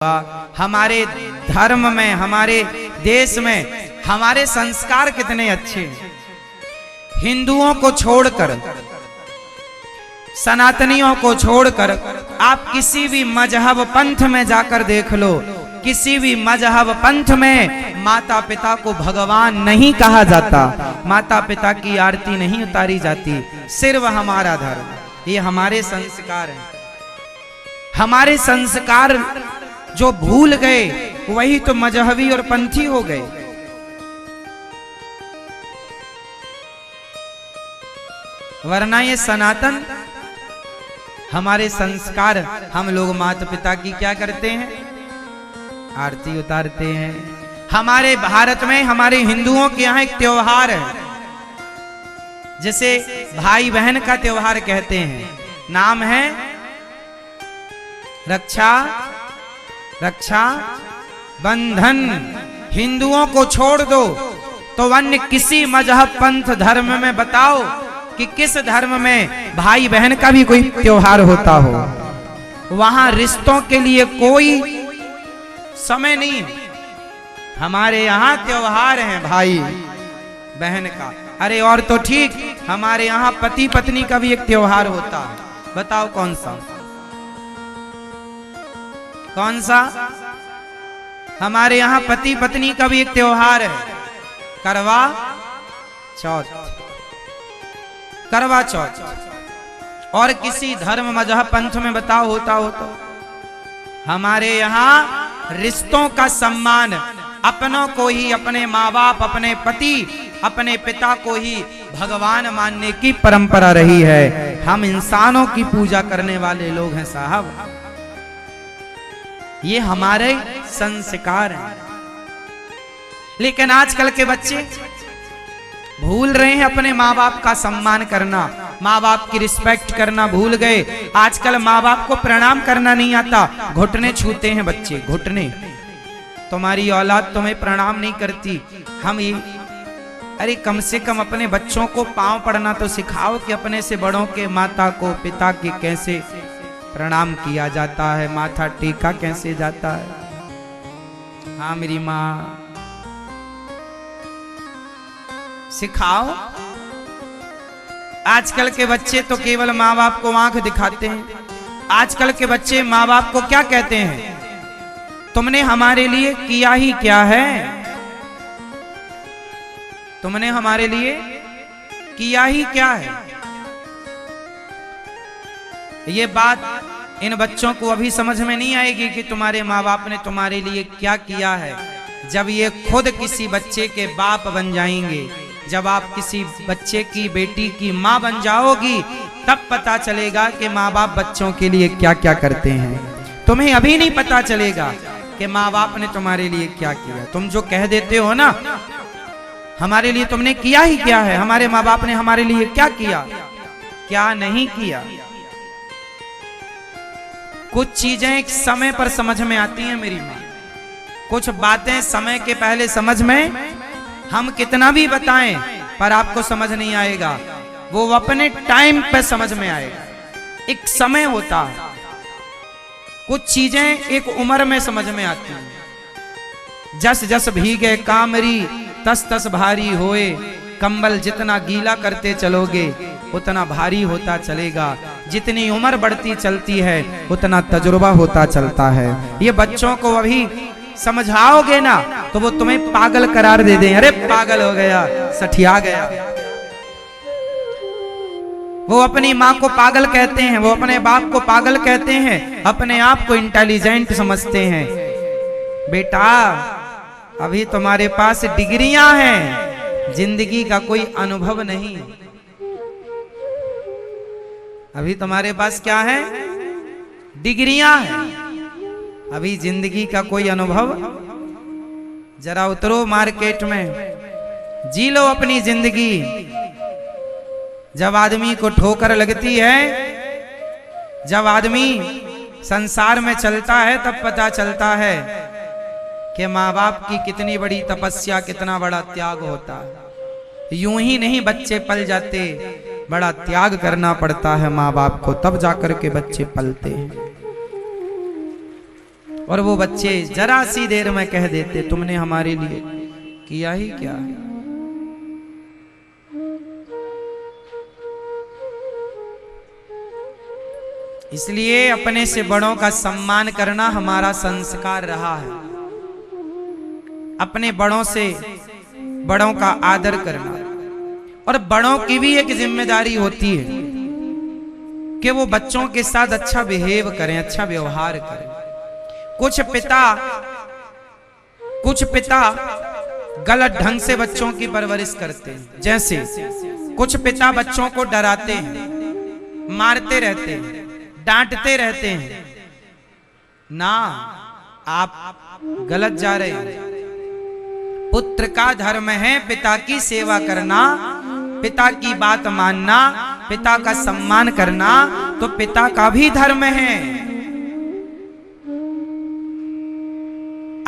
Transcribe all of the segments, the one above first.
हमारे धर्म में, हमारे देश में हमारे संस्कार कितने अच्छे हैं। हिंदुओं को छोड़कर, सनातनियों को छोड़कर आप किसी भी मजहब पंथ में जाकर देख लो, किसी भी मजहब पंथ में माता पिता को भगवान नहीं कहा जाता, माता पिता की आरती नहीं उतारी जाती। सिर्फ हमारा धर्म, ये हमारे संस्कार हैं। हमारे संस्कार जो भूल गए वही तो मजहबी और पंथी हो गए। वरना ये सनातन हमारे संस्कार, हम लोग माता पिता की क्या करते हैं, आरती उतारते हैं। हमारे भारत में, हमारे हिंदुओं के यहाँ एक त्योहार है जिसे भाई बहन का त्योहार कहते हैं, नाम है रक्षा बंधन। हिंदुओं को छोड़ दो तो अन्य किसी मजहब पंथ धर्म में बताओ कि किस धर्म में भाई बहन का भी कोई त्योहार होता हो। वहां रिश्तों के लिए कोई समय नहीं। हमारे यहाँ त्योहार है भाई बहन का। अरे और तो ठीक, हमारे यहाँ पति पत्नी का भी एक त्योहार होता है। बताओ कौन सा? कौन सा? हमारे यहाँ पति पत्नी का भी एक त्योहार है, करवा चौथ। करवा चौथ। और किसी धर्म मजहब पंथ में बताओ होता हो तो? हमारे यहाँ रिश्तों का सम्मान, अपनों को ही, अपने माँ बाप, अपने पति, अपने पिता को ही भगवान मानने की परंपरा रही है। हम इंसानों की पूजा करने वाले लोग हैं साहब। ये हमारे संस्कार हैं। लेकिन आजकल के बच्चे भूल रहे हैं अपने माँ बाप का सम्मान करना, माँ बाप की रिस्पेक्ट करना भूल गए। आजकल माँ बाप को प्रणाम करना नहीं आता, घुटने छूते हैं बच्चे, घुटने। तुम्हारी औलाद तुम्हें प्रणाम नहीं करती, हम ये। अरे कम से कम अपने बच्चों को पांव पड़ना तो सिखाओ कि अपने से बड़ों के, माता को, पिता के कैसे प्रणाम किया जाता है, माथा टेका कैसे जाता है। हाँ मेरी माँ, सिखाओ। आजकल के बच्चे तो केवल माँ बाप को आंख दिखाते हैं। आजकल के बच्चे माँ बाप को क्या कहते हैं, तुमने हमारे लिए किया ही क्या है, तुमने हमारे लिए किया ही क्या है। ये बात इन बच्चों को अभी समझ में नहीं आएगी कि तुम्हारे माँ बाप ने तुम्हारे लिए क्या किया है। जब ये खुद किसी बच्चे के बाप बन जाएंगे, जब आप किसी बच्चे की, बेटी की माँ बन जाओगी, तब पता चलेगा कि माँ बाप बच्चों के लिए क्या क्या करते हैं। तुम्हें अभी नहीं पता चलेगा कि माँ बाप ने तुम्हारे लिए क्या किया। तुम जो कह देते हो ना, हमारे लिए तुमने किया ही क्या है, हमारे माँ बाप ने हमारे लिए क्या किया, क्या नहीं किया। कुछ चीजें एक समय पर समझ में आती हैं मेरी माँ, कुछ बातें समय के पहले समझ में, हम कितना भी बताएं पर आपको समझ नहीं आएगा। वो अपने टाइम पे समझ में आएगा। एक समय होता है, कुछ चीजें एक उम्र में समझ में आती हैं। जस जस भीगे कामरी तस तस भारी होए, कंबल जितना गीला करते चलोगे उतना भारी होता चलेगा। जितनी उम्र बढ़ती चलती है उतना तजुर्बा होता चलता है। ये बच्चों को अभी समझाओगे ना तो वो तुम्हें पागल करार दे दें। अरे पागल हो गया, सठिया गया। वो अपनी माँ को पागल कहते हैं, वो अपने बाप को पागल कहते हैं, अपने आप को इंटेलिजेंट समझते हैं। बेटा अभी तुम्हारे पास डिग्रियां हैं, जिंदगी का कोई अनुभव नहीं। अभी तुम्हारे पास क्या है, डिग्रियां हैं, अभी जिंदगी का कोई अनुभव। जरा उतरो मार्केट में, जी लो अपनी जिंदगी। जब आदमी को ठोकर लगती है, जब आदमी संसार में चलता है, तब पता चलता है कि माँ बाप की कितनी बड़ी तपस्या, कितना बड़ा त्याग होता है। यूं ही नहीं बच्चे पल जाते, बड़ा त्याग करना पड़ता है माँ बाप को, तब जाकर के बच्चे पलते हैं। और वो बच्चे जरा सी देर में कह देते तुमने हमारे लिए किया ही क्या। इसलिए अपने से बड़ों का सम्मान करना हमारा संस्कार रहा है। अपने बड़ों से बड़ों का आदर करना, और बड़ों की भी एक जिम्मेदारी होती है कि वो बच्चों के साथ अच्छा बिहेव करें, अच्छा व्यवहार करें। कुछ पिता गलत ढंग से बच्चों की परवरिश करते हैं। जैसे कुछ पिता बच्चों को डराते हैं, मारते रहते हैं, डांटते रहते हैं। ना, आप गलत जा रहे हैं। पुत्र का धर्म है पिता की सेवा करना, पिता की बात मानना, पिता का सम्मान करना तो पिता का भी धर्म है।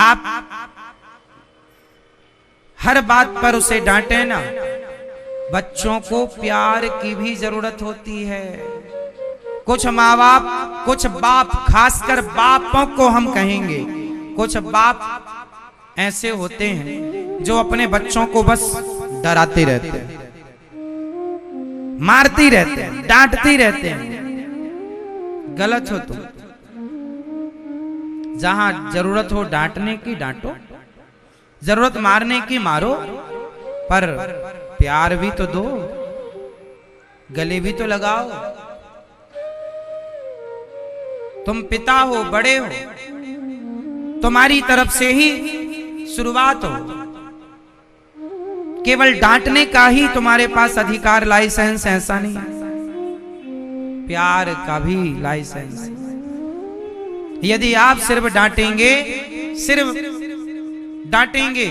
आप हर बात पर उसे डांटे ना। बच्चों को प्यार की भी जरूरत होती है। कुछ माँ बाप, कुछ बाप, खासकर बापों को हम कहेंगे, कुछ बाप ऐसे होते हैं जो अपने बच्चों को बस डराते रहते हैं, मारती रहते हैं, डांटती रहते हैं। गलत हो तुम। जहां जरूरत हो डांटने की डांटो, जरूरत मारने की मारो, पर प्यार भी तो दो, गले भी तो लगाओ। तुम पिता हो, बड़े हो, तुम्हारी तरफ से ही शुरुआत हो। केवल डांटने का ही तुम्हारे पास अधिकार, लाइसेंस ऐसा नहीं, प्यार का भी लाइसेंस। यदि आप सिर्फ डांटेंगे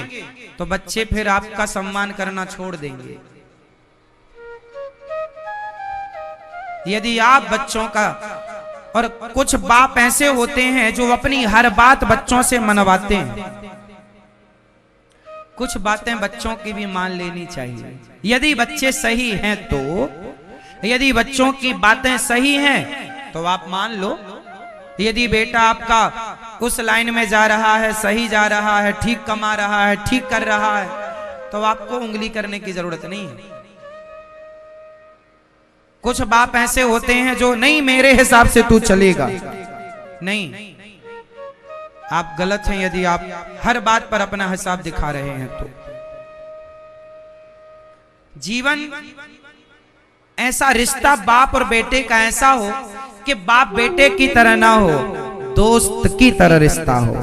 तो बच्चे फिर आपका सम्मान करना छोड़ देंगे। यदि आप बच्चों का, और कुछ बाप ऐसे होते हैं जो अपनी हर बात बच्चों से मनवाते हैं। कुछ बातें बच्चों की भी मान लेनी चाहिए। यदि बच्चे सही हैं तो, यदि बच्चों की बातें सही हैं तो आप मान लो। यदि बेटा आपका उस लाइन में जा रहा है, सही जा रहा है, ठीक कमा रहा है, ठीक कर रहा है, तो आपको उंगली करने की जरूरत नहीं है। कुछ बाप ऐसे होते हैं जो नहीं, मेरे हिसाब से तू चलेगा। नहीं, आप गलत हैं यदि आप हर बात पर अपना हिसाब दिखा रहे हैं। तो जीवन ऐसा, रिश्ता बाप और बेटे का ऐसा हो कि बाप बेटे की तरह ना हो, दोस्त की तरह रिश्ता हो।